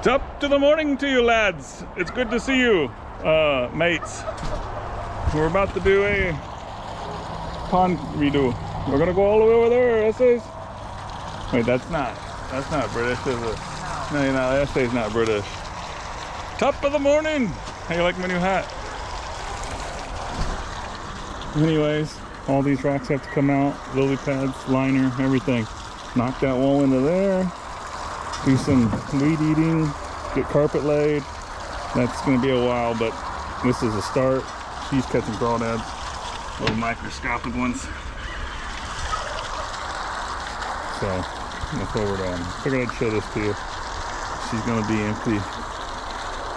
Top to the morning to you lads. It's good to see you, mates. We're about to do a pond redo. We're gonna go all the way over there, essays. Wait, that's not British, is it? No, you're not. Essay's not British. Top of the morning. How you like my new hat? Anyways, all these rocks have to come out. Lily pads, liner, everything. Knock that wall into there. Do some weed eating. Get carpet laid. That's gonna be a while, but this is a start. She's catching crawdads, little microscopic ones. So that's what we're doing. Figured I'd show this to you. She's gonna be empty.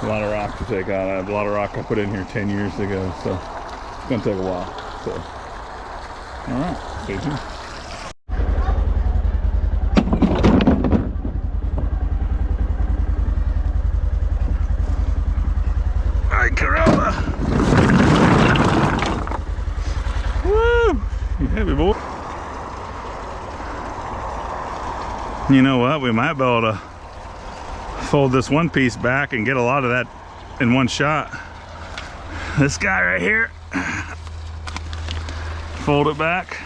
A lot of rock to take out. I have a lot of rock I put in here 10 years ago, so it's gonna take a while. So, all right, stay tuned. Ay, caramba! Woo! You heavy boy. You know what? We might be able to fold this one piece back and get a lot of that in one shot. This guy right here. Fold it back.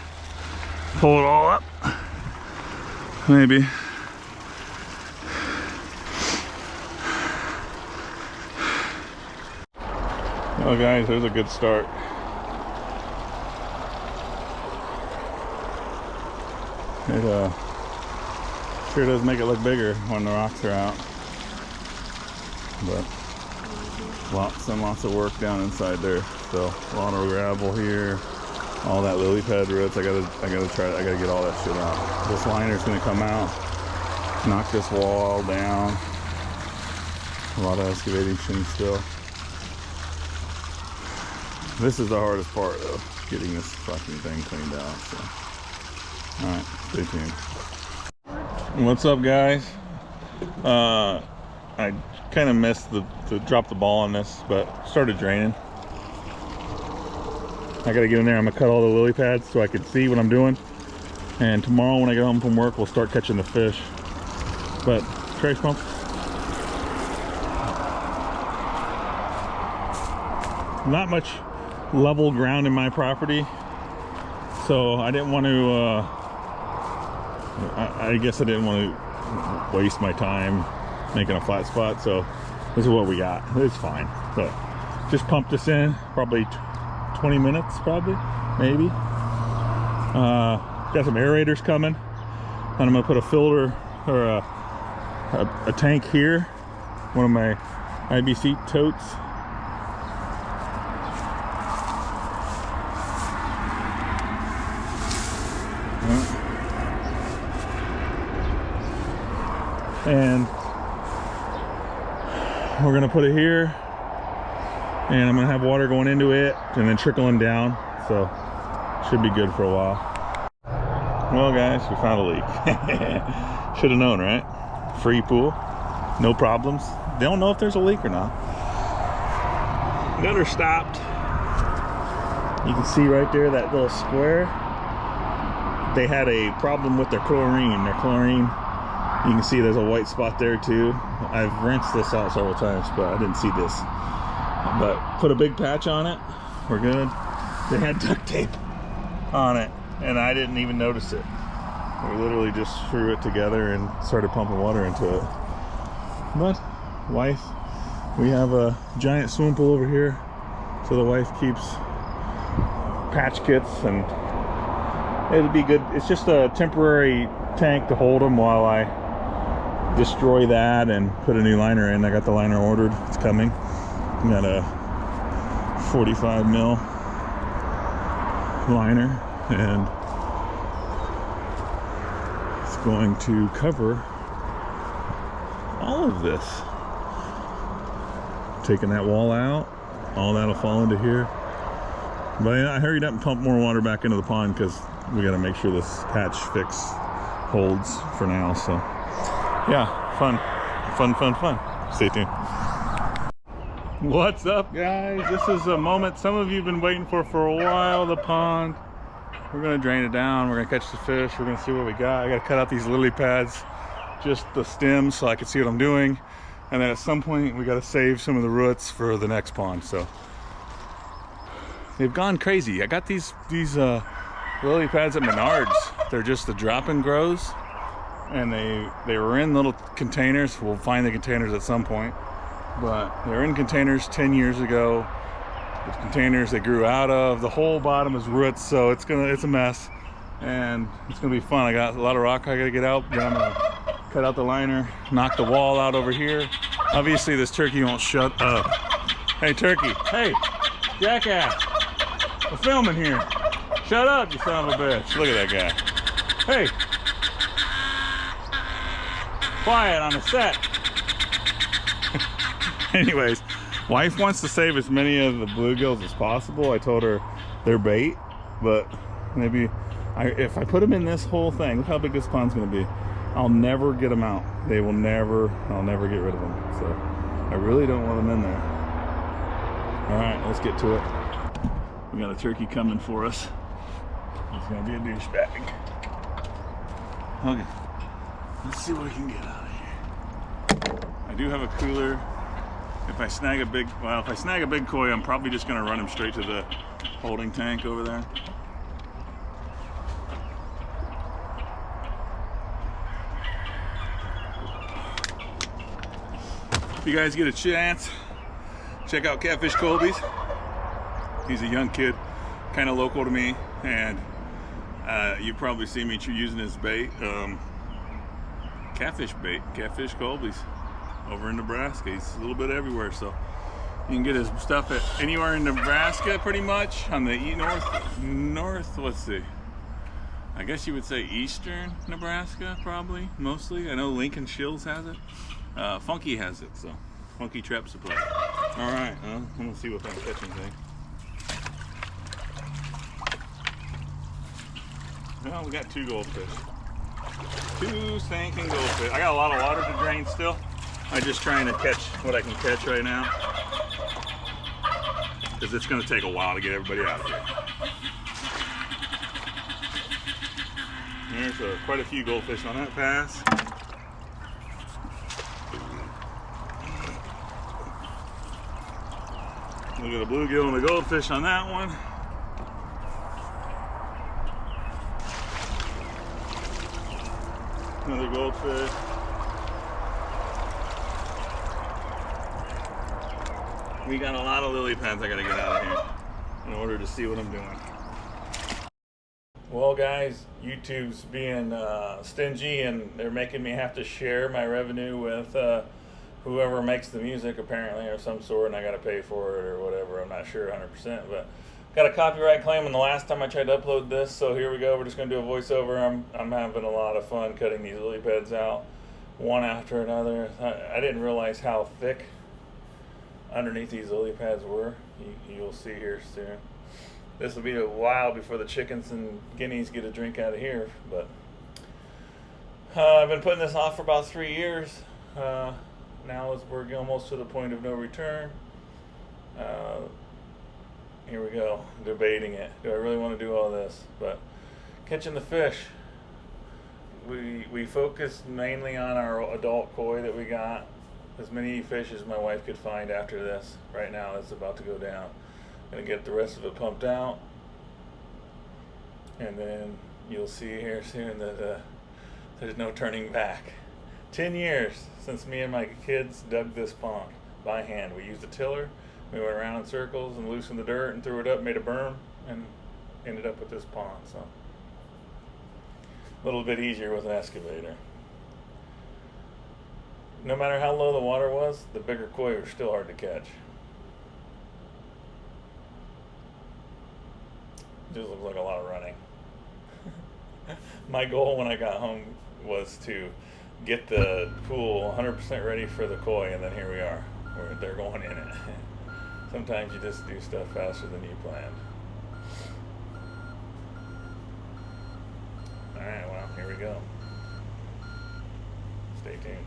Pull it all up. Maybe. Oh guys, there's a good start. It sure does make it look bigger when the rocks are out. But lots and lots of work down inside there. So a lot of gravel here, all that lily pad roots. I gotta get all that shit out. This liner's gonna come out, knock this wall down. A lot of excavation still. This is the hardest part though, getting this fucking thing cleaned out. So, all right, stay tuned. What's up, guys? I kind of missed to drop the ball on this, but started draining. I gotta get in there. I'm gonna cut all the lily pads so I can see what I'm doing. And tomorrow when I get home from work, we'll start catching the fish. But trace pump. Not much level ground in my property, so I didn't want to. I guess I didn't want to waste my time making a flat spot, so this is what we got. It's fine, but just pump this in probably 20 minutes, probably, maybe. Got some aerators coming, and I'm gonna put a filter or a tank here, one of my IBC totes. And we're gonna put it here, and I'm gonna have water going into it and then trickling down, so should be good for a while. Well guys, we found a leak. Should have known, right? Free pool, no problems. Don't know if there's a leak or not. Gutter stopped. You can see right there that little square. They had a problem with their chlorine. You can see there's a white spot there too. I've rinsed this out several times, but I didn't see this. But put a big patch on it. We're good. They had duct tape on it, and I didn't even notice it. We literally just threw it together and started pumping water into it. But wife, we have a giant swimming pool over here, so the wife keeps patch kits, and it'd be good. It's just a temporary tank to hold them while I destroy that and put a new liner in. I got the liner ordered. It's coming. I got a 45 mil liner, and it's going to cover all of this. Taking that wall out, all that'll fall into here. But I hurried up and pumped more water back into the pond because we got to make sure this hatch fix holds for now. So yeah, fun. Stay tuned. What's up, guys? This is a moment some of you have been waiting for a while. The pond, we're gonna drain it down, we're gonna catch the fish, we're gonna see what we got. I gotta cut out these lily pads, just the stems, so I can see what I'm doing. And then at some point we got to save some of the roots for the next pond. So they've gone crazy. I got these lily pads at Menards. They're just the drop and grows, and they were in little containers. We'll find the containers at some point, but they're in containers 10 years ago. The containers they grew out of, the whole bottom is roots, so it's a mess, and it's gonna be fun. I got a lot of rock I gotta get out. Then I'm gonna cut out the liner, knock the wall out over here. Obviously this turkey won't shut up. Hey turkey, hey, jackass, we're filming here. Shut up, you son of a bitch. Look at that guy. Hey, quiet on the set. Anyways, wife wants to save as many of the bluegills as possible. I told her they're bait, but maybe if I put them in this whole thing, look how big this pond's gonna be. I'll never get them out. I'll never get rid of them. So I really don't want them in there. All right, let's get to it. We got a turkey coming for us. He's gonna be a douchebag. Okay, let's see what we can get out of here. I do have a cooler. If I snag a big koi, I'm probably just gonna run him straight to the holding tank over there. If you guys get a chance, check out Catfish Colby's. He's a young kid, kind of local to me, and you probably see me using his bait, catfish bait, Catfish Colby's, over in Nebraska. He's a little bit everywhere, so you can get his stuff at anywhere in Nebraska, pretty much on the north. Let's see. I guess you would say eastern Nebraska, probably, mostly. I know Lincoln Shills has it. Funky has it, so Funky Trap Supply. All right, I'm gonna see what I'm catching today. Well, we got 2 goldfish. 2 stinking goldfish. I got a lot of water to drain still. I'm just trying to catch what I can catch right now, because it's gonna take a while to get everybody out of here. There's quite a few goldfish on that pass. Look at the bluegill and the goldfish on that one. Another goldfish. We got a lot of lily pads I gotta get out of here in order to see what I'm doing. Well guys, YouTube's being stingy, and they're making me have to share my revenue with whoever makes the music apparently, or some sort, and I gotta pay for it or whatever. I'm not sure 100%, but got a copyright claim on the last time I tried to upload this, so here we go. We're just gonna do a voiceover. I'm having a lot of fun cutting these lily pads out one after another. I didn't realize how thick underneath these lily pads were. You'll see here soon. This will be a while before the chickens and guineas get a drink out of here, but I've been putting this off for about 3 years. Now we're almost to the point of no return. Here we go, debating it. Do I really want to do all this? But catching the fish. We focused mainly on our adult koi that we got. As many fish as my wife could find after this. Right now it's about to go down. Gonna get the rest of it pumped out, and then you'll see here soon that there's no turning back. 10 years since me and my kids dug this pond by hand. We used a tiller, we went around in circles and loosened the dirt and threw it up, made a berm, and ended up with this pond. So a little bit easier with an excavator. No matter how low the water was, the bigger koi were still hard to catch. Just looks like a lot of running. My goal when I got home was to get the pool 100% ready for the koi, and then here we are. They're going in it. Sometimes you just do stuff faster than you planned. Alright, well, here we go. Stay tuned.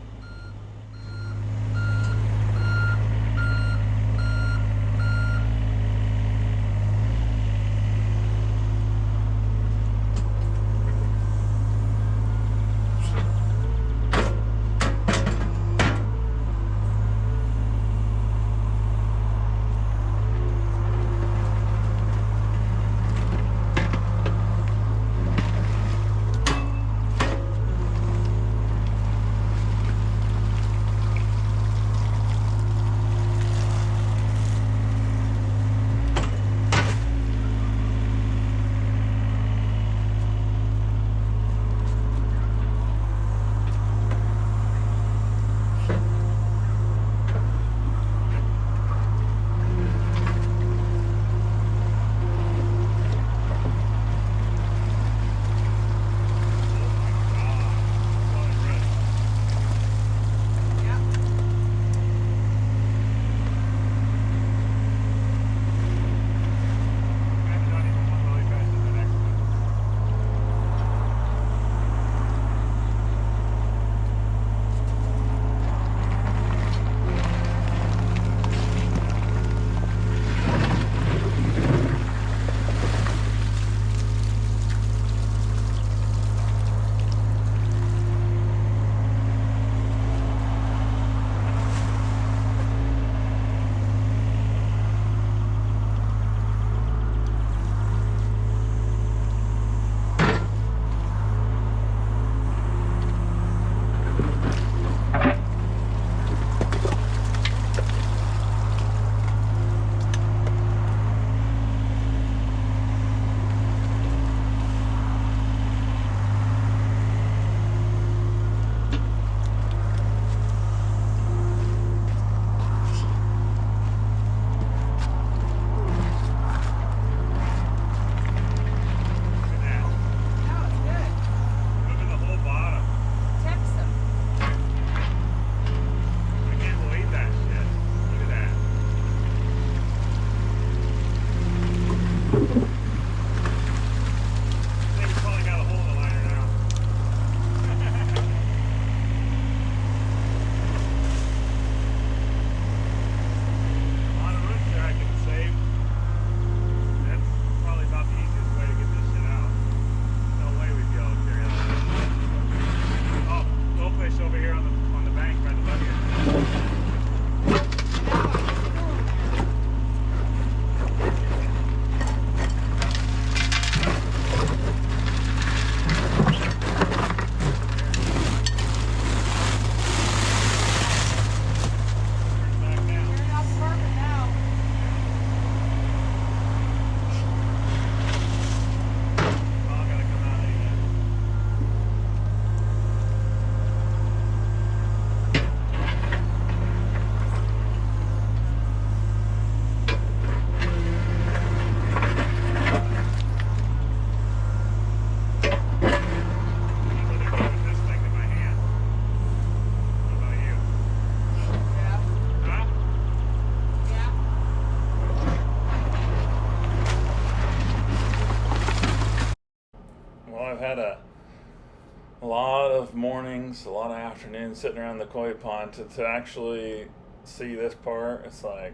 mornings, a lot of afternoons sitting around the koi pond to actually see this part. It's like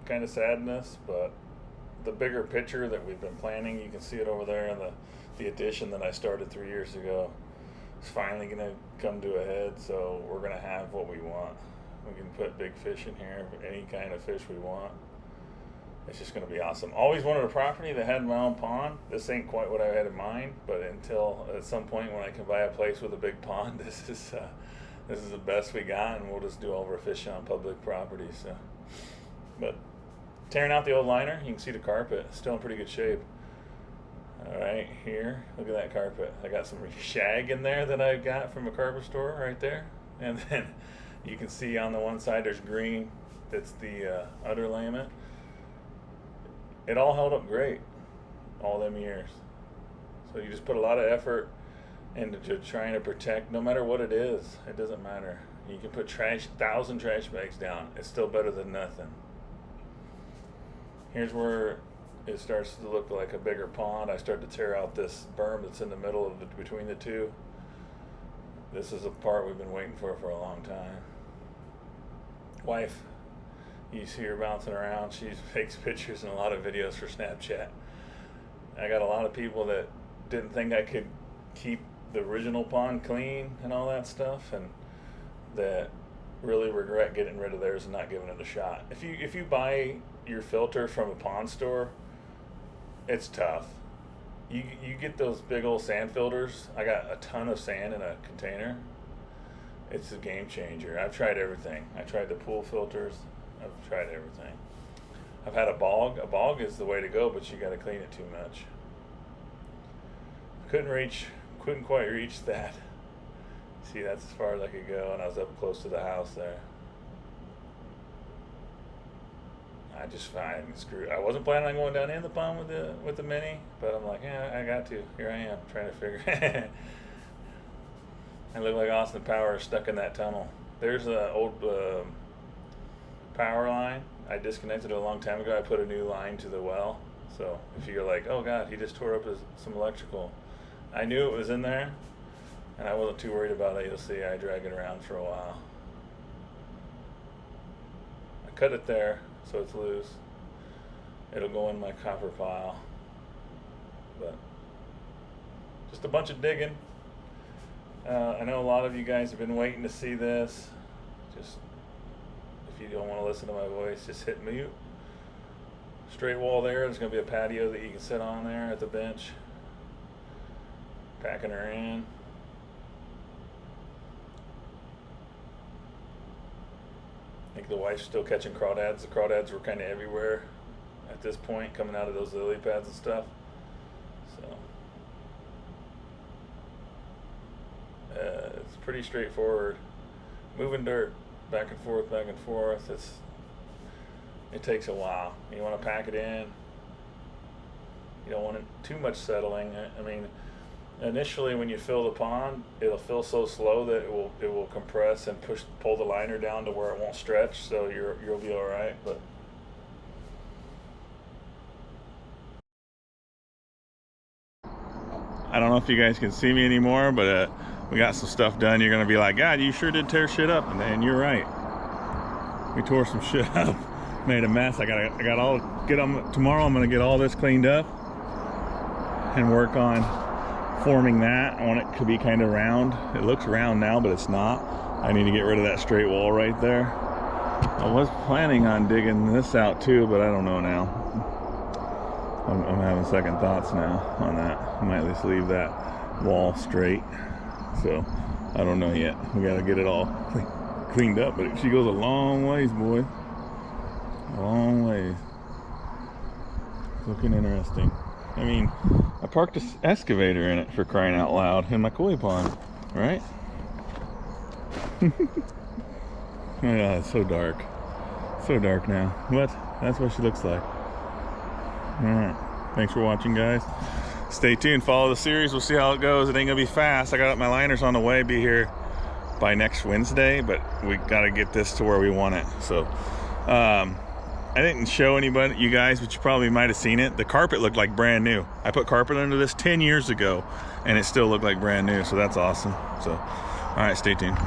kind of sadness, but the bigger picture that we've been planning, you can see it over there in the addition that I started 3 years ago. It's finally going to come to a head, so we're going to have what we want. We can put big fish in here, any kind of fish we want. It's just going to be awesome. Always wanted a property that had my own pond. This ain't quite what I had in mind, but until at some point when I can buy a place with a big pond, this is the best we got, and we'll just do all of our fishing on public property. So, but tearing out the old liner, you can see the carpet still in pretty good shape. All right, here, look at that carpet. I got some shag in there that I got from a carpet store right there, and then you can see on the one side there's green. That's the underlayment. It all held up great all them years. So you just put a lot of effort into trying to protect, no matter what it is. It doesn't matter. You can put 1,000 trash bags down. It's still better than nothing. Here's where it starts to look like a bigger pond. I start to tear out this berm that's in the middle of between the two. This is a part we've been waiting for a long time. Wife, you see her bouncing around. She takes pictures and a lot of videos for Snapchat. I got a lot of people that didn't think I could keep the original pond clean and all that stuff, and that really regret getting rid of theirs and not giving it a shot. If you buy your filter from a pond store, it's tough. You get those big old sand filters. I got a ton of sand in a container. It's a game changer. I've tried everything. I tried the pool filters. I've tried everything. I've had a bog. A bog is the way to go, but you got to clean it too much. Couldn't quite reach that. See, that's as far as I could go, and I was up close to the house there. I just find screwed. I wasn't planning on going down in the pond with the mini, but I'm like, yeah, I got to. Here I am trying to figure. I look like Austin Powers stuck in that tunnel. There's an old power line. I disconnected it a long time ago. I put a new line to the well. So if you're like, oh God, he just tore up some electrical. I knew it was in there, and I wasn't too worried about it. You'll see I drag it around for a while. I cut it there so it's loose. It'll go in my copper pile. But just a bunch of digging. I know a lot of you guys have been waiting to see this. Just, if you don't want to listen to my voice, just hit mute. Straight wall there. There's going to be a patio that you can sit on there at the bench. Packing her in. I think the wife's still catching crawdads. The crawdads were kind of everywhere at this point, coming out of those lily pads and stuff. So it's pretty straightforward. Moving dirt back and forth, back and forth. It takes a while. You want to pack it in. You don't want it too much settling. I mean, initially when you fill the pond, it'll fill so slow that it will compress and pull the liner down to where it won't stretch. So you'll be all right. But I don't know if you guys can see me anymore, but we got some stuff done. You're gonna be like, God, you sure did tear shit up, and you're right. We tore some shit up, made a mess. I got all get on tomorrow. I'm gonna get all this cleaned up and work on forming that. I want it to be kind of round. It looks round now, but it's not. I need to get rid of that straight wall right there. I was planning on digging this out too, but I don't know now. I'm having second thoughts now on that. I might at least leave that wall straight. So I don't know yet. We gotta get it all cleaned up, but she goes a long ways, boy. A long ways. Looking interesting. I mean, I parked this excavator in it, for crying out loud, in my koi pond, right? Yeah, it's so dark. So dark now. But that's what she looks like. Alright. Thanks for watching, guys. Stay tuned. Follow the series. We'll see how it goes. It ain't gonna be fast. I got my liners on the way. Be here by next Wednesday, but we gotta get this to where we want it. So I didn't show anybody, you guys, but you probably might have seen it. The carpet looked like brand new. I put carpet under this 10 years ago, and it still looked like brand new, so that's awesome. So, all right, stay tuned.